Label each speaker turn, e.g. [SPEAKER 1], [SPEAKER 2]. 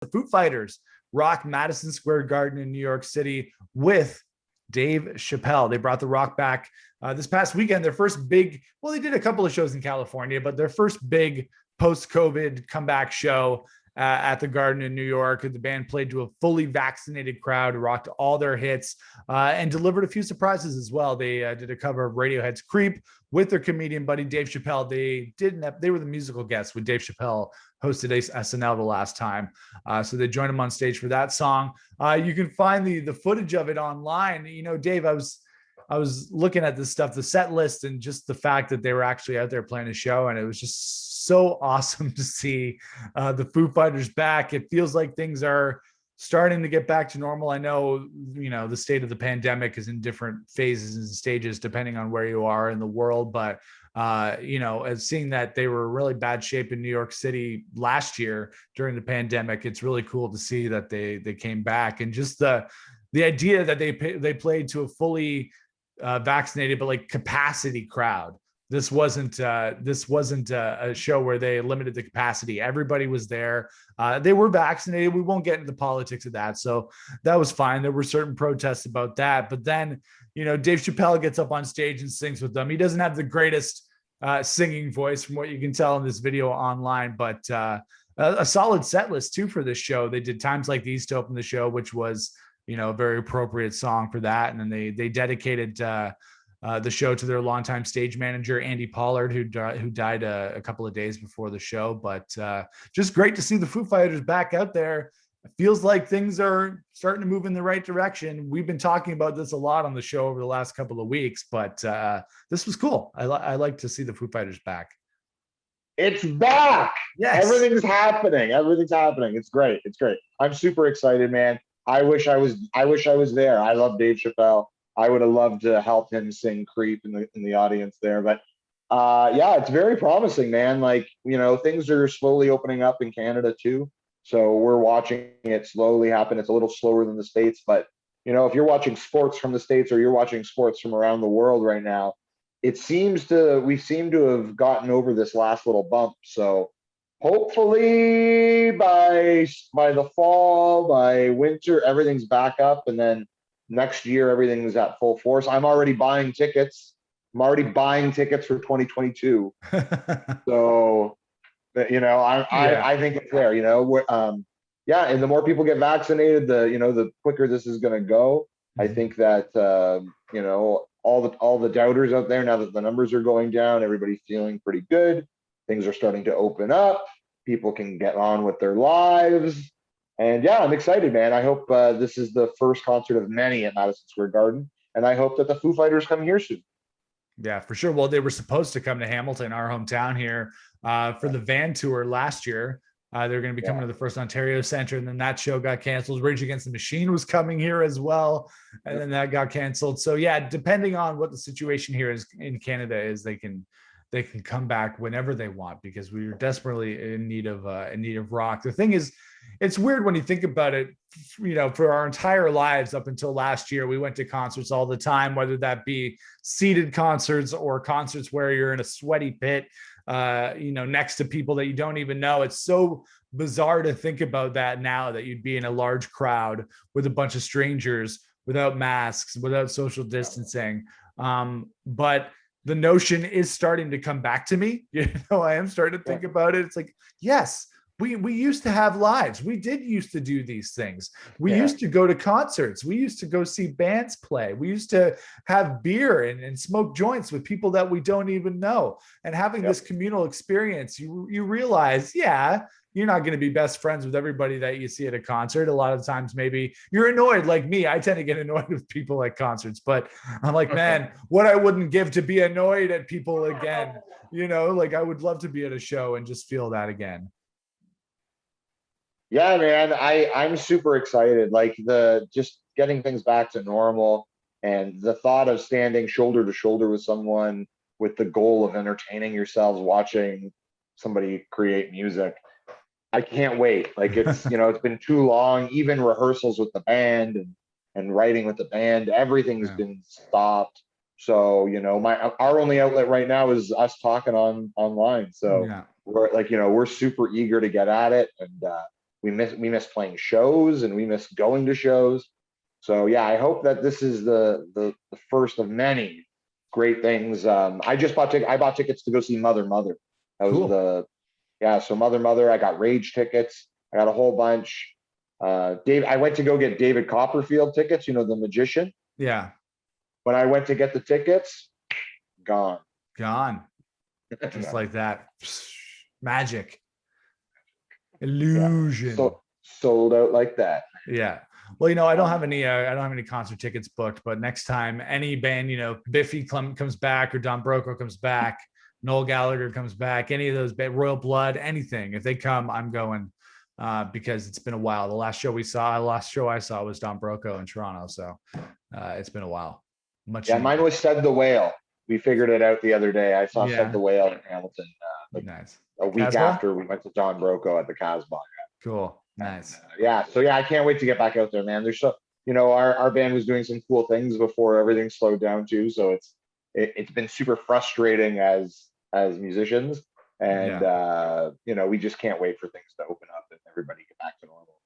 [SPEAKER 1] The Foo Fighters rock Madison Square Garden in New York City with Dave Chappelle. They brought the rock back this past weekend. Their first big, well, they did a couple of shows in California, but their first big post-COVID comeback show at the Garden in New York. The band played to a fully vaccinated crowd, rocked all their hits, and delivered a few surprises as well. They did a cover of Radiohead's "Creep" with their comedian buddy Dave Chappelle. They were the musical guests when Dave Chappelle hosted SNL the last time, so they joined him on stage for that song. You can find the footage of it online. You know, Dave, I was looking at this stuff, the set list, and just the fact that they were actually out there playing a show, and it was just so awesome to see the Foo Fighters back. It feels like things are starting to get back to normal. I know, you know, the state of the pandemic is in different phases and stages depending on where you are in the world, but you know, as seeing that they were in really bad shape in New York City last year during the pandemic, it's really cool to see that they came back. And just the idea that they played to a fully vaccinated but like capacity crowd. This wasn't a show where they limited the capacity. Everybody was there. They were vaccinated. We won't get into the politics of that. So that was fine. There were certain protests about that. But then, you know, Dave Chappelle gets up on stage and sings with them. He doesn't have the greatest singing voice from what you can tell in this video online, but a solid set list too for this show. They did Times Like These to open the show, which was, you know, a very appropriate song for that. And then they dedicated the show to their longtime stage manager, Andy Pollard, who died a couple of days before the show. But just great to see the Foo Fighters back out there. It feels like things are starting to move in the right direction. We've been talking about this a lot on the show over the last couple of weeks, but this was cool. I like to see the Foo Fighters back.
[SPEAKER 2] It's back.
[SPEAKER 1] Yes.
[SPEAKER 2] Everything's happening. It's great. I'm super excited, man. I wish I was there. I love Dave Chappelle. I would have loved to help him sing "Creep" in the audience there, but yeah, it's very promising, man. Like, you know, things are slowly opening up in Canada too, so we're watching it slowly happen. It's a little slower than the States, but you know, if you're watching sports from the States or you're watching sports from around the world right now, we seem to have gotten over this last little bump. So hopefully by the fall, by winter, everything's back up, and then next year everything's at full force. I'm already buying tickets. For 2022. So, you know, I think it's there. You know, yeah, and the more people get vaccinated, the quicker this is going to go. I think that you know, all the doubters out there, now that the numbers are going down, everybody's feeling pretty good. Things are starting to open up. People can get on with their lives. And yeah, I'm excited, man. I hope this is the first concert of many at Madison Square Garden. And I hope that the Foo Fighters come here soon.
[SPEAKER 1] Yeah, for sure. Well, they were supposed to come to Hamilton, our hometown here, for the van tour last year. They're going to be coming to the First Ontario Centre, and then that show got canceled. Rage Against the Machine was coming here as well, and then that got canceled. So yeah, depending on what the situation here is in Canada is, they can come back whenever they want, because we are desperately in need of rock. The thing is, it's weird when you think about it. You know, for our entire lives up until last year, we went to concerts all the time, whether that be seated concerts or concerts where you're in a sweaty pit, you know, next to people that you don't even know. It's so bizarre to think about that now, that you'd be in a large crowd with a bunch of strangers without masks, without social distancing. But the notion is starting to come back to me. You know, I am starting to think about it. It's like, yes, we used to have lives. We did used to do these things. We used to go to concerts. We used to go see bands play. We used to have beer and smoke joints with people that we don't even know. And having this communal experience, you realize, yeah, you're not going to be best friends with everybody that you see at a concert. A lot of times, maybe you're annoyed like me. I tend to get annoyed with people at concerts, but I'm like, man, what I wouldn't give to be annoyed at people again. You know, like I would love to be at a show and just feel that again.
[SPEAKER 2] Yeah, man, I'm super excited. Like just getting things back to normal, and the thought of standing shoulder to shoulder with someone with the goal of entertaining yourselves watching somebody create music. I can't wait. Like it's, you know, it's been too long. Even rehearsals with the band and writing with the band, everything's been stopped. So, you know, our only outlet right now is us talking online. So we're like, you know, we're super eager to get at it. And miss playing shows, and we miss going to shows. So yeah, I hope that this is the first of many great things. I bought tickets to go see Mother Mother. That was
[SPEAKER 1] Cool.
[SPEAKER 2] so Mother Mother. I got Rage tickets. I got a whole bunch. I went to go get David Copperfield tickets, the magician.
[SPEAKER 1] Yeah.
[SPEAKER 2] When I went to get the tickets, gone.
[SPEAKER 1] Gone. Just like that. Magic.
[SPEAKER 2] Yeah.
[SPEAKER 1] Illusion.
[SPEAKER 2] So sold out like that.
[SPEAKER 1] Yeah. Well, I don't have any concert tickets booked, but next time any band, Biffy comes back or Don Broco comes back, Noel Gallagher comes back, any of those Royal Blood, anything, if they come, I'm going, because it's been a while. The last show I saw was Don Broco in Toronto. So it's been a while.
[SPEAKER 2] Mine was Said the Whale. We figured it out the other day. I saw Said the Whale in Hamilton,
[SPEAKER 1] nice.
[SPEAKER 2] a week
[SPEAKER 1] Casbah?
[SPEAKER 2] after we went to Don Broco at the Casbah.
[SPEAKER 1] Cool. Nice.
[SPEAKER 2] I can't wait to get back out there, man. There's our band was doing some cool things before everything slowed down too. So it's been super frustrating as musicians, and we just can't wait for things to open up and everybody get back to normal.